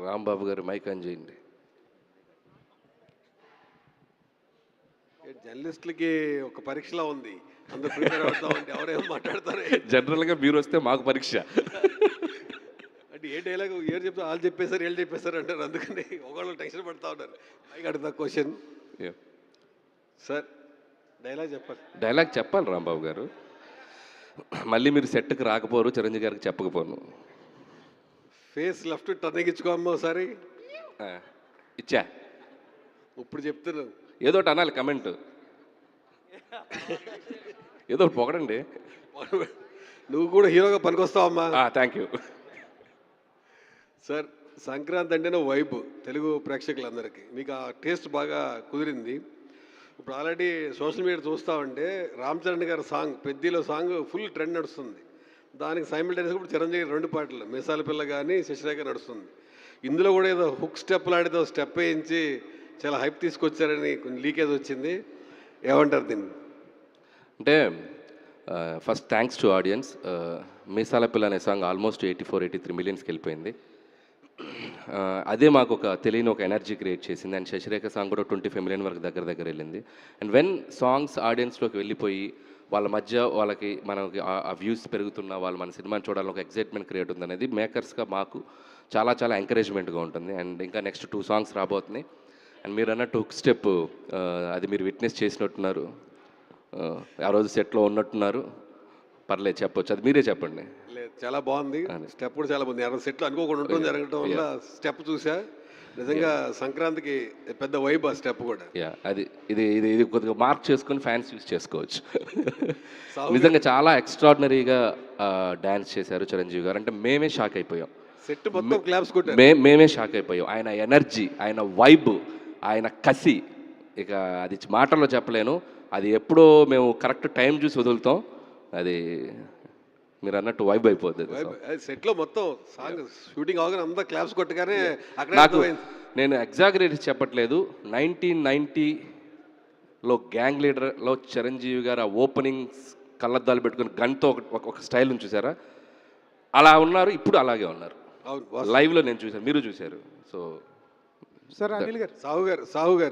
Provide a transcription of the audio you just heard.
రాంబాబు గారు mic on చేయండి. జర్నలిస్టులకి ఒక పరీక్షలా ఉంది. అందరూ ప్రిపేర్ అవుతామంటే ఎవరేమో మాట్లాడతారు. జనరల్గా మీరు వస్తే మాకు పరీక్ష. అంటే ఏ డైలాగ్ ఏరు చెప్తా వాళ్ళు చెప్పేశారు వీళ్ళు చెప్పేశారు అంటారు. అందుకని ఒకళ్ళు టెన్షన్ పడతా ఉన్నారు. పైకి అడుగుతా క్వశ్చన్ సార్, డైలాగ్ చెప్పాలి. డైలాగ్ చెప్పాలి రాంబాబు గారు. మళ్ళీ మీరు సెట్కి రాకపోరు, చిరంజీవి గారికి చెప్పకపోను. ఫేస్ లెఫ్ట్ టర్నింగ్ ఇచ్చుకోమ్మా ఒకసారి. ఇచ్చా, ఇప్పుడు చెప్తున్నాను. ఏదో ఒకటి అనాలి, కమెంట్ ఏదో ఒకటి పొగడండి. నువ్వు కూడా హీరోగా పనికొస్తావమ్మా. థ్యాంక్ యూ సార్, సంక్రాంతి అంటేనే వైబ్ తెలుగు ప్రేక్షకులందరికీ. మీకు ఆ టేస్ట్ బాగా కుదిరింది. ఇప్పుడు ఆల్రెడీ సోషల్ మీడియా చూస్తామంటే రామ్ చరణ్ గారి సాంగ్ పెద్దిలో సాంగ్ ఫుల్ ట్రెండ్ నడుస్తుంది. దానికి సైమిల్టేనియస్గా ఇప్పుడు చిరంజీవి 2 పాటలు మీసాల పిల్ల కానీ శశిరేఖ నడుస్తుంది. ఇందులో కూడా ఏదో హుక్ స్టెప్ లాంటిదో స్టెప్ వేయించి చాలా హైప్ తీసుకొచ్చారని కొంచెం లీకేజ్ వచ్చింది. ఏమంటారు దీన్ని? అంటే ఫస్ట్ థ్యాంక్స్ టు ఆడియన్స్. మీసాల పిల్ల అనే సాంగ్ ఆల్మోస్ట్ 84-83 మిలియన్స్కి వెళ్ళిపోయింది. అదే మాకు ఒక తెలియని ఒక ఎనర్జీ క్రియేట్ చేసింది. అండ్ శశిరేఖ సాంగ్ కూడా 25 మిలియన్ వరకు దగ్గర వెళ్ళింది. అండ్ వెన్ సాంగ్స్ ఆడియన్స్లోకి వెళ్ళిపోయి వాళ్ళ మధ్య వాళ్ళకి మనకి ఆ వ్యూస్ పెరుగుతున్న వాళ్ళు మన సినిమాని చూడాలని ఒక ఎక్సైట్మెంట్ క్రియేట్ ఉంది అనేది మేకర్స్గా మాకు చాలా ఎంకరేజ్మెంట్గా ఉంటుంది. అండ్ ఇంకా నెక్స్ట్ 2 సాంగ్స్ రాబోతున్నాయి. అండ్ మీరు అన్నట్టు హుక్ స్టెప్ అది మీరు విట్నెస్ చేసినట్టున్నారు. ఆ రోజు సెట్లో ఉన్నట్టున్నారు. పర్లేదు, చెప్పొచ్చు, అది మీరే చెప్పండి. లేదు, చాలా బాగుంది. స్టెప్ కూడా చాలా బాగుంది. 60 సెట్లు అనుకోకుండా ఉంటుంది జరగడం వల్ల స్టెప్ చూసా. నిజంగా సంక్రాంతికి పెద్ద వైబ్ ఆ స్టెప్ కూడా. అది ఇది కొద్దిగా మార్క్ చేసుకొని ఫ్యాన్స్ యూస్ చేసుకోవచ్చు. నిజంగా చాలా ఎక్స్ట్రాడినరీగా డ్యాన్స్ చేశారు చిరంజీవి గారు. అంటే మేమే షాక్ అయిపోయాం. సెట్ మొత్తం క్లాప్స్ కొట్టారు. మేమే షాక్ అయిపోయాం. ఆయన ఎనర్జీ, ఆయన వైబ్, ఆయన కసి, ఇక అది మాటల్లో చెప్పలేను. అది ఎప్పుడో మేము కరెక్ట్ టైం చూసి వదులుతాం. అది మీరు అన్నట్టు వైబ్ అయిపోతుంది. సెట్లో మొత్తం సాంగ్ షూటింగ్ అవగానే అంతా క్లాప్స్ కొట్టగానే నాకు నేను ఎగ్జాగరేట్ చెప్పట్లేదు. 1990లో గ్యాంగ్ లీడర్లో చిరంజీవి గారు ఆ ఓపెనింగ్ కళ్ళద్దాలు పెట్టుకుని గన్తో ఒక స్టైల్ చూసారా, అలా ఉన్నారు. ఇప్పుడు అలాగే ఉన్నారు. లైవ్లో నేను చూశాను, మీరు చూశారు. సో సార్, అనిల్ గారు, సాహు గారు